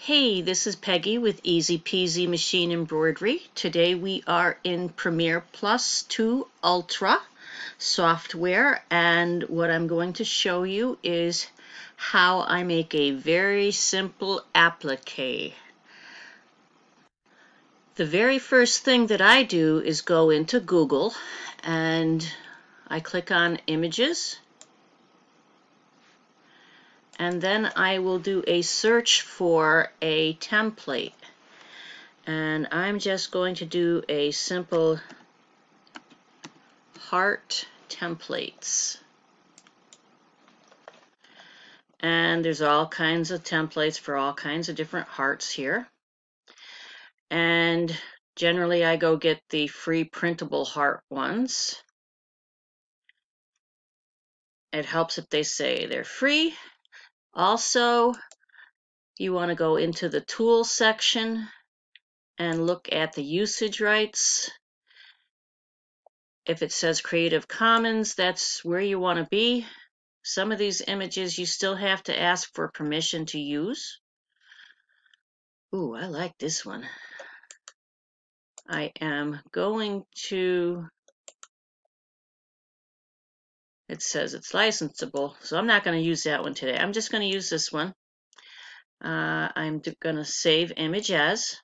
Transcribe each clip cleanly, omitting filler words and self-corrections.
Hey, this is Peggy with Easy Peasy Machine Embroidery. Today we are in Premier+2 Ultra software, and what I'm going to show you is how I make a very simple applique. The very first thing that I do is go into Google and I click on Images. And then I will do a search for a template. And I'm just going to do a simple heart templates. And there's all kinds of templates for all kinds of different hearts here. And generally I go get the free printable heart ones. It helps if they say they're free. Also, you want to go into the tools section and look at the usage rights. If it says Creative Commons, that's where you want to be. Some of these images you still have to ask for permission to use. Ooh, I like this one. I am going to, it says it's licensable, so I'm not going to use that one today. I'm just going to use this one. I'm going to save image as,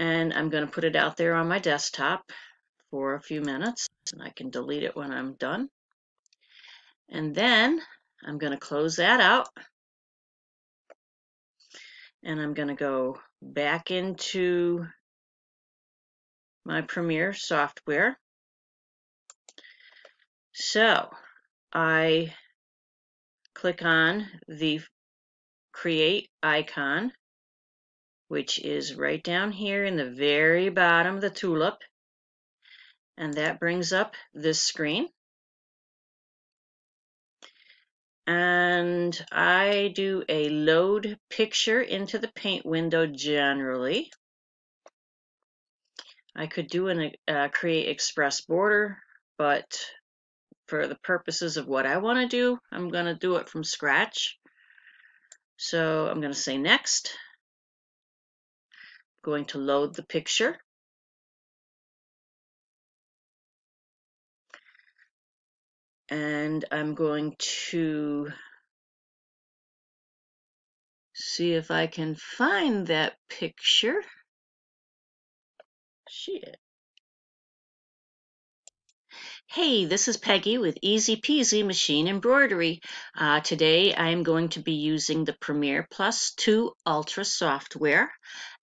and I'm going to put it out there on my desktop for a few minutes, and I can delete it when I'm done. And then I'm going to close that out, and I'm going to go back into my Premier software. So I click on the create icon, which is right down here in the very bottom of the tulip, and that brings up this screen. And I do a load picture into the paint window generally. I could do a create express border, but for the purposes of what I want to do, I'm going to do it from scratch. So I'm going to say next. I'm going to load the picture. And I'm going to see if I can find that picture. Shit. Hey, this is Peggy with Easy Peasy Machine Embroidery. Today I am going to be using the Premier+2 Ultra software,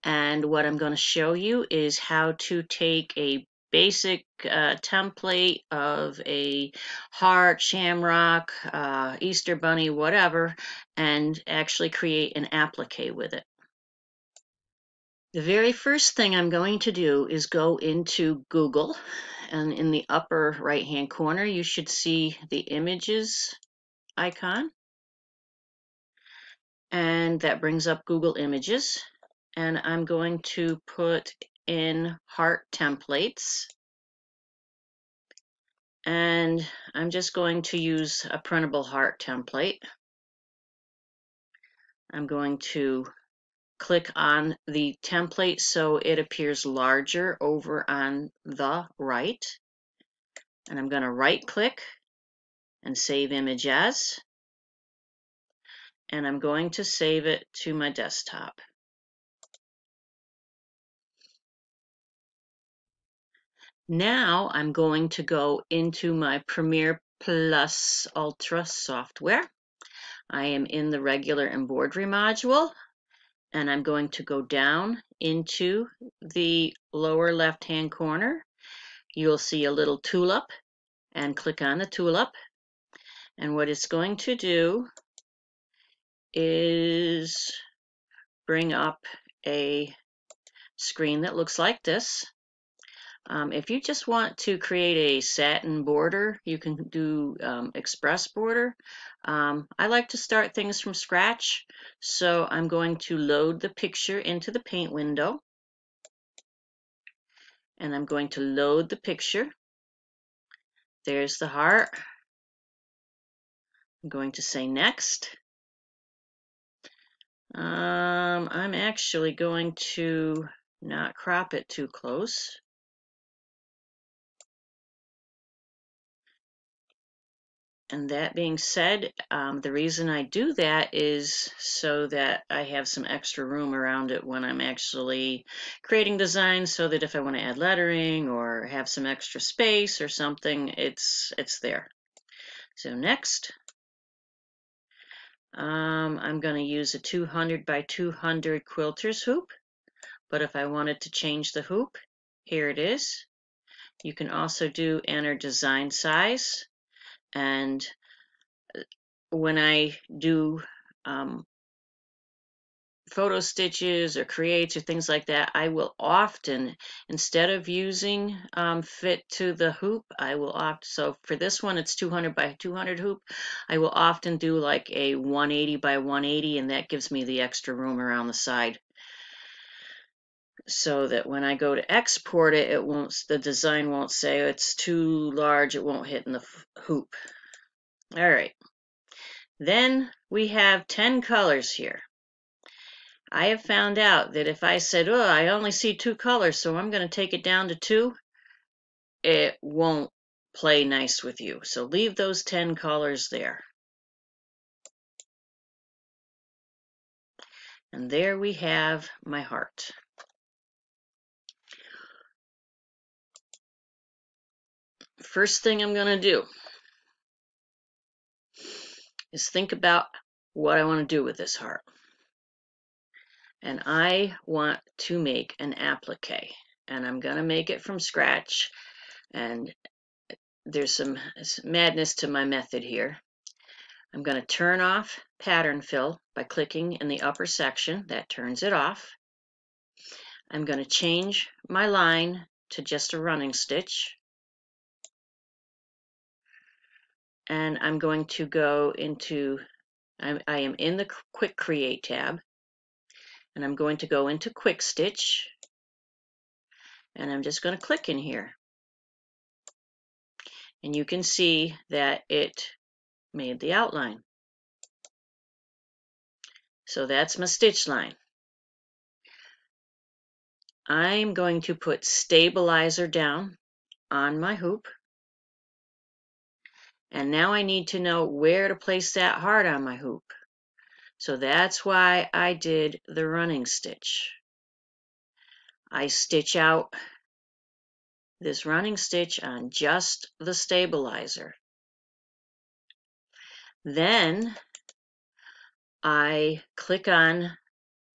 and what I'm going to show you is how to take a basic template of a heart, shamrock, Easter bunny, whatever, and actually create an applique with it. The very first thing I'm going to do is go into Google, and in the upper right-hand corner you should see the images icon, and that brings up Google Images, and I'm going to put in heart templates, and I'm just going to use a printable heart template. I'm going to click on the template so it appears larger over on the right. And I'm going to right click and save image as. And I'm going to save it to my desktop. Now I'm going to go into my Premier+ Ultra software. I am in the regular embroidery module, and I'm going to go down into the lower left-hand corner. You'll see a little tulip, and click on the tulip. And what it's going to do is bring up a screen that looks like this. If you just want to create a satin border, you can do express border. I like to start things from scratch, so I'm going to load the picture into the paint window, and I'm going to load the picture. There's the heart. I'm going to say next. I'm actually going to not crop it too close. And that being said, the reason I do that is so that I have some extra room around it when I'm actually creating designs, so that if I want to add lettering or have some extra space or something, it's there. So next, I'm going to use a 200 by 200 quilters hoop, but if I wanted to change the hoop, here it is. You can also do enter design size, and when I do photo stitches or creates or things like that, I will often, instead of using fit to the hoop, I will opt, so for this one it's 200 by 200 hoop, I will often do like a 180 by 180, and that gives me the extra room around the side, so that when I go to export it, the design won't say it's too large, it won't hit in the hoop. All right, then we have 10 colors here. I have found out that if I said, oh, I only see 2 colors, so I'm going to take it down to 2, it won't play nice with you. So leave those 10 colors there. And there we have my heart. First thing I'm going to do is think about what I want to do with this heart. And I want to make an applique. And I'm going to make it from scratch. And there's some madness to my method here. I'm going to turn off pattern fill by clicking in the upper section. That turns it off. I'm going to change my line to just a running stitch. And I'm going to go into, I am in the Quick Create tab. And I'm going to go into Quick Stitch. And I'm just going to click in here. And you can see that it made the outline. So that's my stitch line. I'm going to put stabilizer down on my hoop. And now I need to know where to place that heart on my hoop. So that's why I did the running stitch. I stitch out this running stitch on just the stabilizer. Then I click on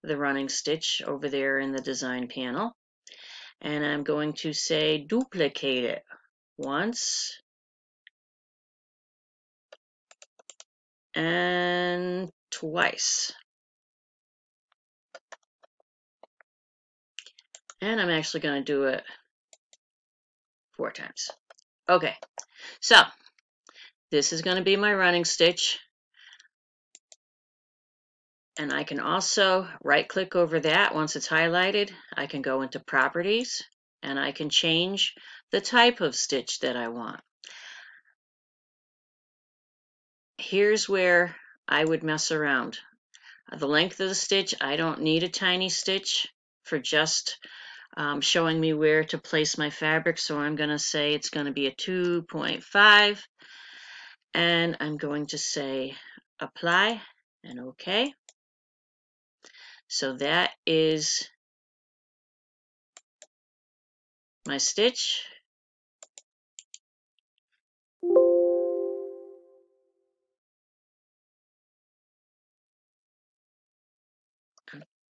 the running stitch over there in the design panel, and I'm going to say duplicate it once and twice. And I'm actually going to do it 4 times. Okay, so this is going to be my running stitch. And I can also right click over that. Once it's highlighted, I can go into properties and I can change the type of stitch that I want. Here's where I would mess around. The length of the stitch, I don't need a tiny stitch for just showing me where to place my fabric, so I'm going to say it's going to be a 2.5, and I'm going to say apply and OK. So that is my stitch.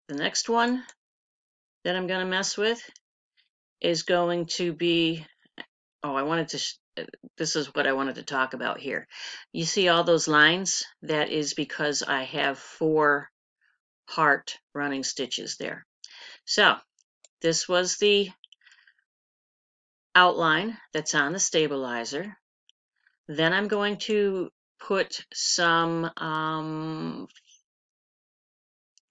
The next one that I'm going to mess with is going to be, this is what I wanted to talk about here. You see all those lines? That is because I have 4 heart running stitches there. So this was the outline that's on the stabilizer. Then I'm going to put some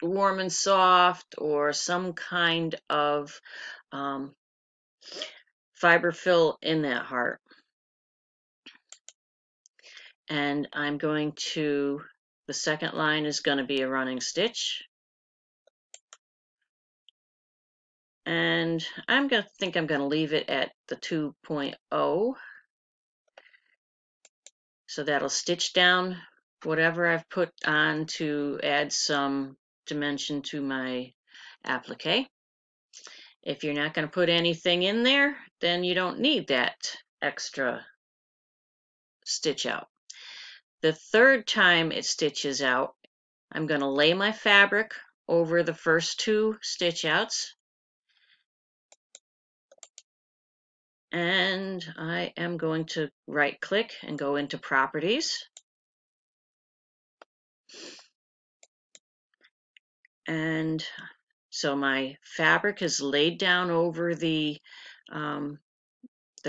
warm and soft or some kind of fiber fill in that heart. And I'm going to, the second line is going to be a running stitch. And I'm going to leave it at the 2.0. So that'll stitch down whatever I've put on to add some dimension to my applique. If you're not going to put anything in there, then you don't need that extra stitch out. The third time it stitches out, I'm going to lay my fabric over the first two stitch outs, and I am going to right click and go into properties. And so my fabric is laid down over the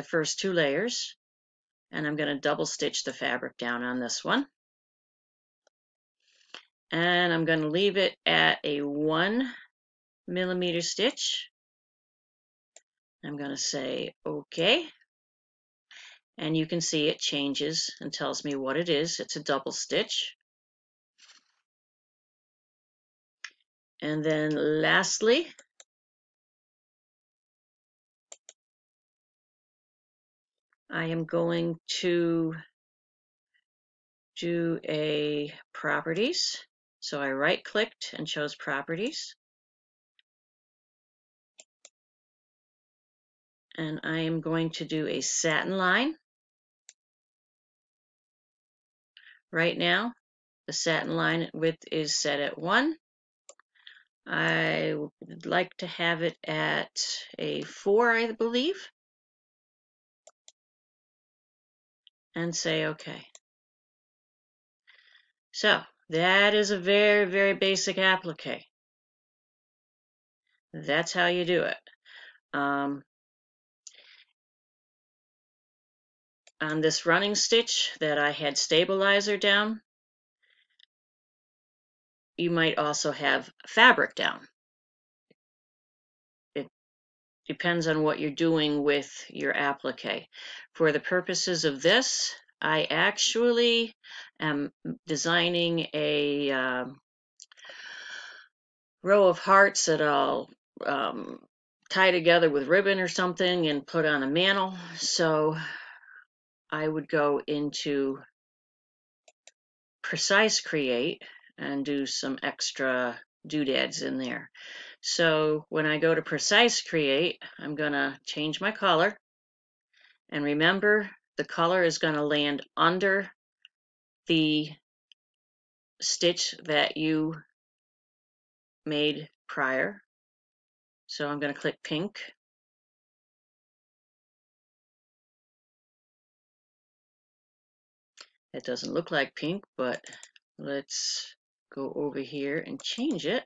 first two layers, and I'm going to double stitch the fabric down on this one. And I'm going to leave it at a 1mm stitch. I'm going to say OK. And you can see it changes and tells me what it is. It's a double stitch. And then lastly, I am going to do a properties. So I right clicked and chose properties. And I am going to do a satin line. Right now, the satin line width is set at 1. I would like to have it at a 4, I believe, and say OK. So that is a very, very basic applique. That's how you do it. On this running stitch that I had stabilizer down, you might also have fabric down. It depends on what you're doing with your applique. For the purposes of this, I actually am designing a row of hearts that I'll tie together with ribbon or something and put on a mantle. So I would go into Precise Create and do some extra doodads in there. So when I go to Precise Create, I'm going to change my color. And remember, the color is going to land under the stitch that you made prior. So I'm going to click pink. It doesn't look like pink, but let's go over here and change it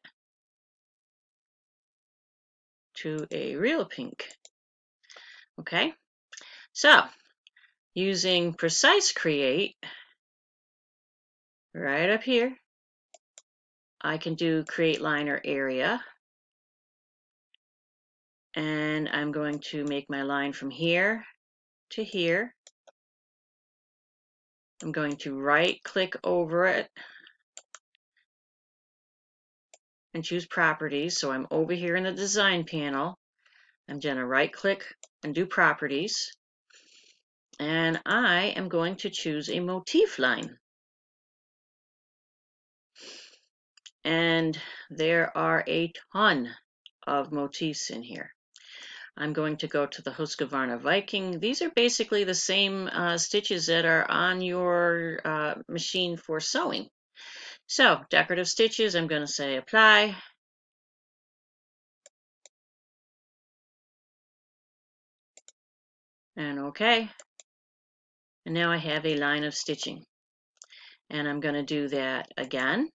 to a real pink. Okay, so using Precise Create, right up here, I can do Create Liner Area. And I'm going to make my line from here to here. I'm going to right click over it and choose Properties. So I'm over here in the Design panel. I'm going to right click and do Properties. And I am going to choose a motif line. And there are a ton of motifs in here. I'm going to go to the Husqvarna Viking. These are basically the same stitches that are on your machine for sewing. So, decorative stitches, I'm going to say apply. And OK. And now I have a line of stitching. And I'm going to do that again.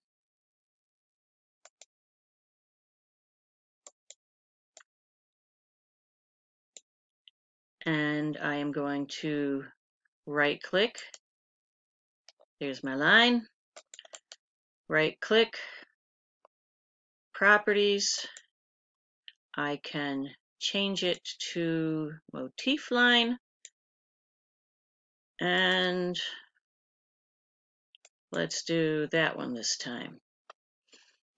And I am going to right click. There's my line. Right click. Properties. I can change it to motif line. And let's do that one this time.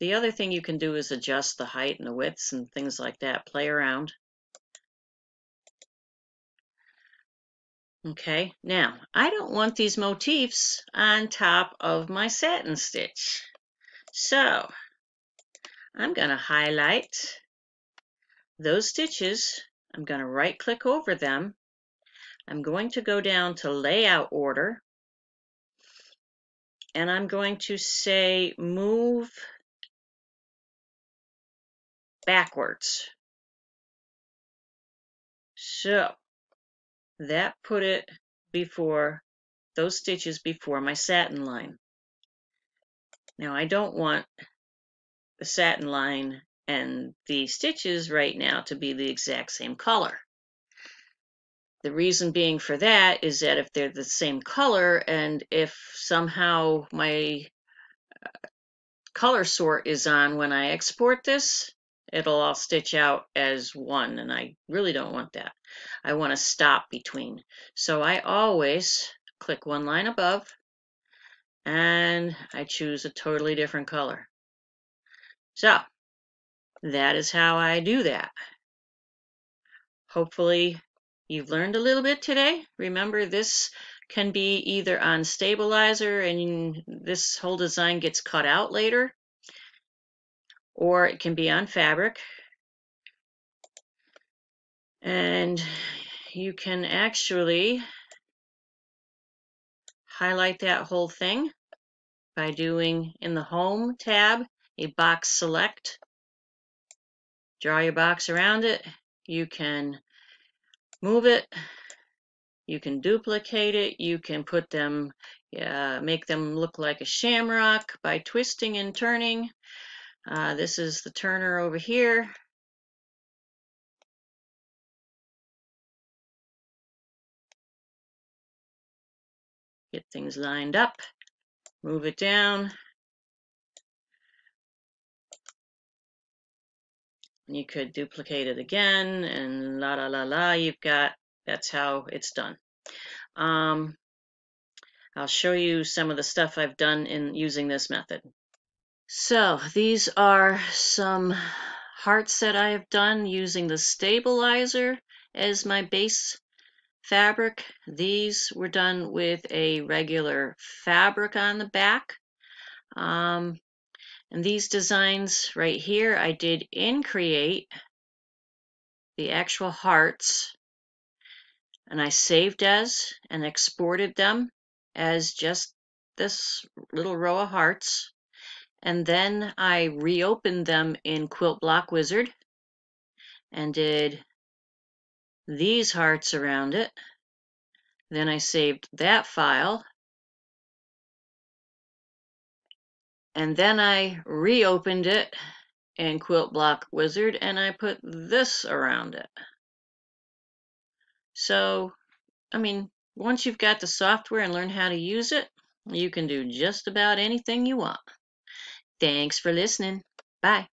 The other thing you can do is adjust the height and the widths and things like that. Play around. Okay, now I don't want these motifs on top of my satin stitch. So I'm going to highlight those stitches. I'm going to right click over them. I'm going to go down to layout order, and I'm going to say move backwards. So that put it before those stitches before my satin line. Now I don't want the satin line and the stitches right now to be the exact same color. The reason being for that is that if they're the same color, and if somehow my color sort is on when I export this, it'll all stitch out as one, and I really don't want that. I want to stop between. So I always click one line above, and I choose a totally different color. So that is how I do that. Hopefully you've learned a little bit today. Remember, this can be either on stabilizer and this whole design gets cut out later, or it can be on fabric. And you can actually highlight that whole thing by doing, in the Home tab, a box select. Draw your box around it. You can move it. You can duplicate it. You can put them, make them look like a shamrock by twisting and turning. This is the turner over here. Get things lined up. Move it down. You could duplicate it again, and la la la la, you've got, that's how it's done. I'll show you some of the stuff I've done in using this method. So these are some hearts that I have done using the stabilizer as my base fabric. These were done with a regular fabric on the back. And these designs right here, I did in Create the actual hearts, and I saved as and exported them as just this little row of hearts. And then I reopened them in Quilt Block Wizard and did these hearts around it. Then I saved that file. And then I reopened it in Quilt Block Wizard and I put this around it. So, I mean, once you've got the software and learn how to use it, you can do just about anything you want. Thanks for listening. Bye.